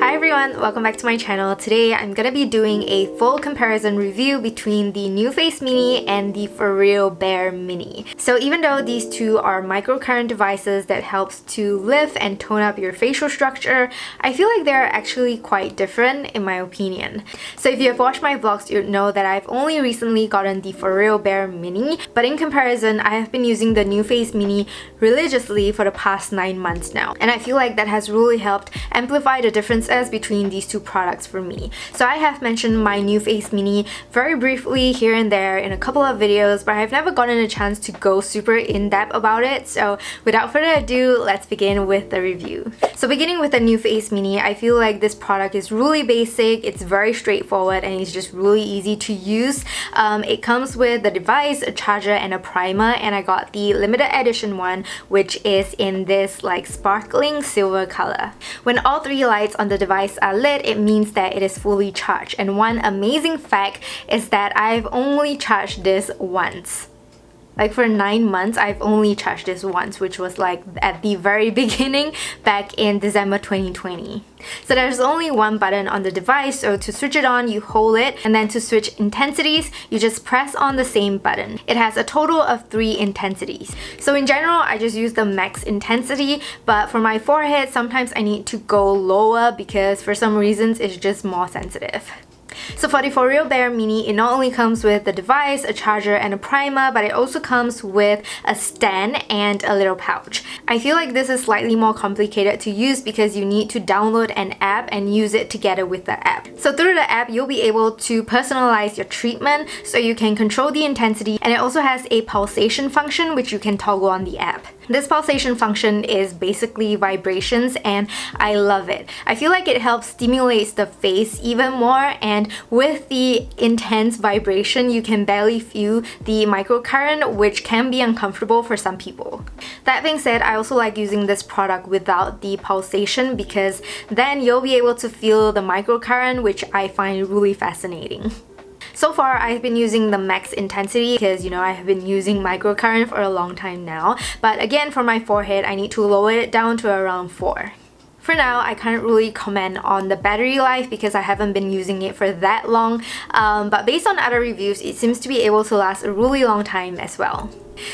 Hi everyone, welcome back to my channel. Today I'm gonna be doing a full comparison review between the Nuface Mini and the Foreo BEAR Mini. So even though these two are microcurrent devices that helps to lift and tone up your facial structure, I feel like they're actually quite different in my opinion. So if you have watched my vlogs, you'd know that I've only recently gotten the Foreo BEAR Mini, but in comparison, I have been using the Nuface Mini religiously for the past 9 months now. And I feel like that has really helped amplify the differences between these two products for me. So I have mentioned my Nuface Mini very briefly here and there in a couple of videos, but I've never gotten a chance to go super in-depth about it. So without further ado, let's begin with the review. So beginning with the Nuface Mini, I feel like this product is really basic, it's very straightforward, and it's just really easy to use. It comes with the device, a charger, and a primer, and I got the limited edition one, which is in this like sparkling silver color. When all three lights on the device are lit, it means that it is fully charged. And one amazing fact is that I've only charged this once. Like for 9 months, I've only charged this once, which was like at the very beginning back in December 2020. So there's only one button on the device, so to switch it on, you hold it, and then to switch intensities, you just press on the same button. It has a total of 3 intensities. So in general, I just use the max intensity, but for my forehead, sometimes I need to go lower because for some reasons, it's just more sensitive. So for the Foreo BEAR Mini, it not only comes with the device, a charger, and a primer, but it also comes with a stand and a little pouch. I feel like this is slightly more complicated to use because you need to download an app and use it together with the app. So through the app, you'll be able to personalize your treatment so you can control the intensity, and it also has a pulsation function which you can toggle on the app. This pulsation function is basically vibrations, and I love it. I feel like it helps stimulate the face even more, and with the intense vibration, you can barely feel the microcurrent, which can be uncomfortable for some people. That being said, I also like using this product without the pulsation because then you'll be able to feel the microcurrent, which I find really fascinating. So far, I've been using the max intensity because, I have been using microcurrent for a long time now. But again, for my forehead, I need to lower it down to around 4. For now, I can't really comment on the battery life because I haven't been using it for that long. But based on other reviews, it seems to be able to last a really long time as well.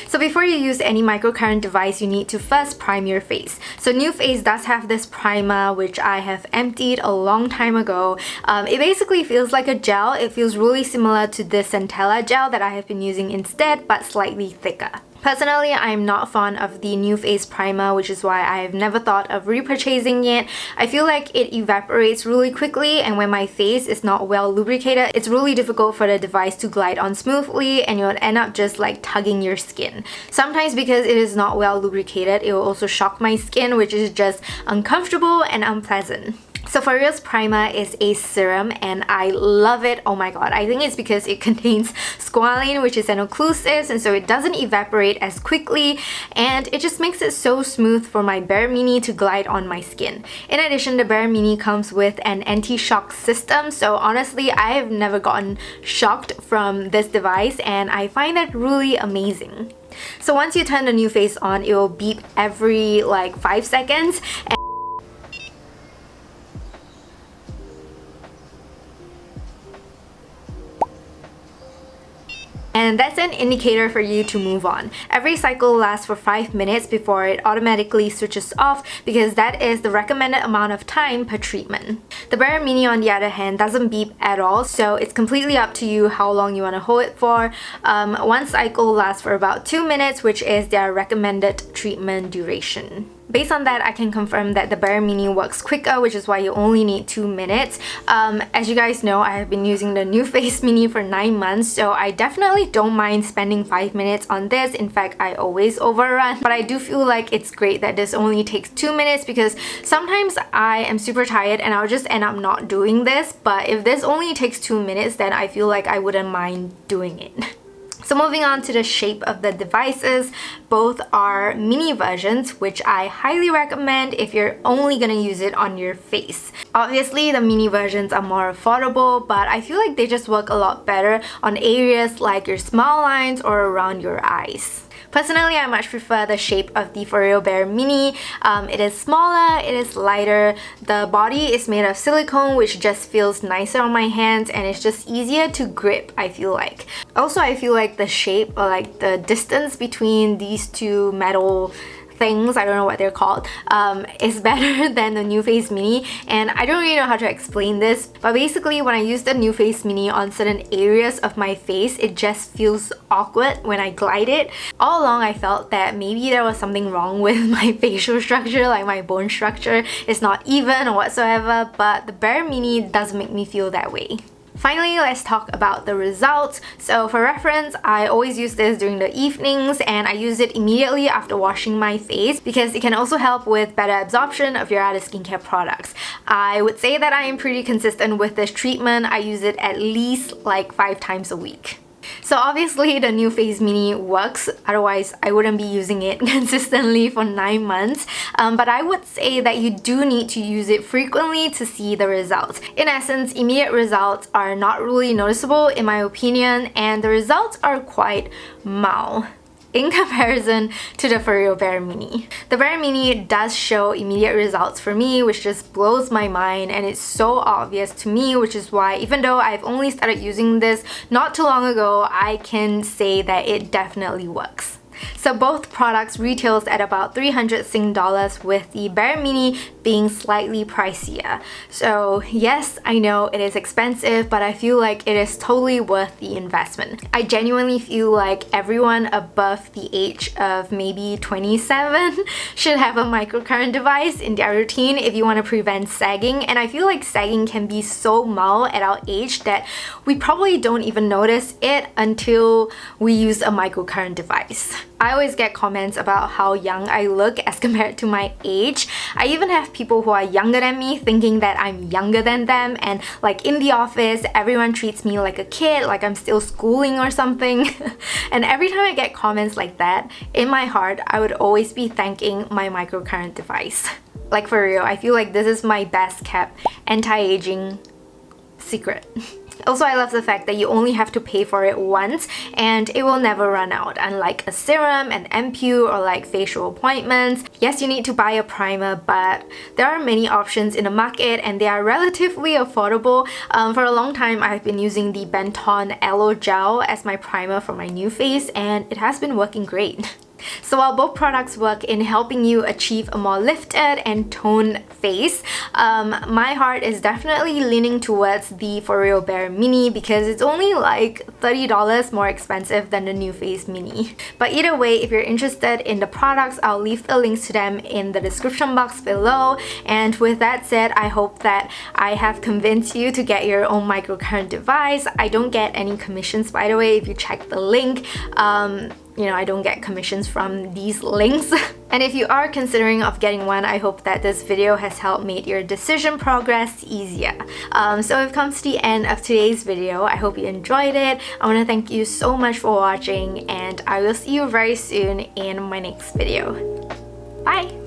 So before you use any microcurrent device, you need to first prime your face. So Nuface does have this primer which I have emptied a long time ago. It basically feels like a gel. It feels really similar to this Centella gel that I have been using instead, but slightly thicker. Personally, I'm not fond of the Nuface primer, which is why I have never thought of repurchasing it. I feel like it evaporates really quickly, and when my face is not well lubricated, it's really difficult for the device to glide on smoothly, and you'll end up just like tugging your skin. Sometimes because it is not well lubricated, it will also shock my skin, which is just uncomfortable and unpleasant. So Foreo's primer is a serum and I love it. Oh my god, I think it's because it contains squalene, which is an occlusive, and so it doesn't evaporate as quickly, and it just makes it so smooth for my BEAR Mini to glide on my skin. In addition, the BEAR Mini comes with an anti-shock system, so honestly, I have never gotten shocked from this device, and I find that really amazing. So once you turn the Nuface on, it will beep every like 5 seconds. And that's an indicator for you to move on. Every cycle lasts for 5 minutes before it automatically switches off because that is the recommended amount of time per treatment. The BEAR Mini, on the other hand, doesn't beep at all, so it's completely up to you how long you want to hold it for. One cycle lasts for about 2 minutes, which is their recommended treatment duration. Based on that, I can confirm that the BEAR Mini works quicker, which is why you only need 2 minutes. As you guys know, I have been using the Nuface Mini for 9 months, so I definitely don't mind spending 5 minutes on this. In fact, I always overrun, but I do feel like it's great that this only takes 2 minutes because sometimes I am super tired and I'll just end up not doing this, but if this only takes 2 minutes, then I feel like I wouldn't mind doing it. So moving on to the shape of the devices, both are mini versions, which I highly recommend if you're only gonna use it on your face. Obviously, the mini versions are more affordable, but I feel like they just work a lot better on areas like your smile lines or around your eyes. Personally, I much prefer the shape of the Foreo BEAR Mini. It is smaller, it is lighter, the body is made of silicone which just feels nicer on my hands, and it's just easier to grip, I feel like. Also, I feel like the shape, or like the distance between these two metal things, I don't know what they're called, is better than the Nuface Mini. And I don't really know how to explain this, but basically when I use the Nuface Mini on certain areas of my face, it just feels awkward when I glide it. All along I felt that maybe there was something wrong with my facial structure, like my bone structure is not even or whatsoever, but the BEAR Mini doesn't make me feel that way. Finally, let's talk about the results. So for reference, I always use this during the evenings, and I use it immediately after washing my face because it can also help with better absorption of your other skincare products. I would say that I am pretty consistent with this treatment. I use it at least like 5 times a week. So obviously the Nuface Mini works, otherwise I wouldn't be using it consistently for 9 months. But I would say that you do need to use it frequently to see the results. In essence, immediate results are not really noticeable in my opinion, and the results are quite mild in comparison to the Foreo BEAR Mini. The BEAR Mini does show immediate results for me, which just blows my mind, and it's so obvious to me, which is why even though I've only started using this not too long ago, I can say that it definitely works. So both products retails at about 300 Sing dollars, with the BEAR Mini being slightly pricier. So yes, I know it is expensive, but I feel like it is totally worth the investment. I genuinely feel like everyone above the age of maybe 27 should have a microcurrent device in their routine if you want to prevent sagging, and I feel like sagging can be so mild at our age that we probably don't even notice it until we use a microcurrent device. I always get comments about how young I look as compared to my age. I even have people who are younger than me thinking that I'm younger than them, and like in the office, everyone treats me like a kid, like I'm still schooling or something. And every time I get comments like that, in my heart, I would always be thanking my microcurrent device. Like for real, I feel like this is my best kept anti-aging secret. Also, I love the fact that you only have to pay for it once and it will never run out, unlike a serum, an ampoule, or like facial appointments. Yes, you need to buy a primer, but there are many options in the market and they are relatively affordable. For a long time, I've been using the Benton Aloe Gel as my primer for my Nuface, and it has been working great. So while both products work in helping you achieve a more lifted and toned face, my heart is definitely leaning towards the Foreo BEAR Mini because it's only like $30 more expensive than the Nuface Mini. But either way, if you're interested in the products, I'll leave the links to them in the description box below. And with that said, I hope that I have convinced you to get your own microcurrent device. I don't get any commissions, by the way, if you check the link. You know, I don't get commissions from these links. And if you are considering of getting one, I hope that this video has helped make your decision progress easier. So we've come to the end of today's video. I hope you enjoyed it. I want to thank you so much for watching, and I will see you very soon in my next video. Bye!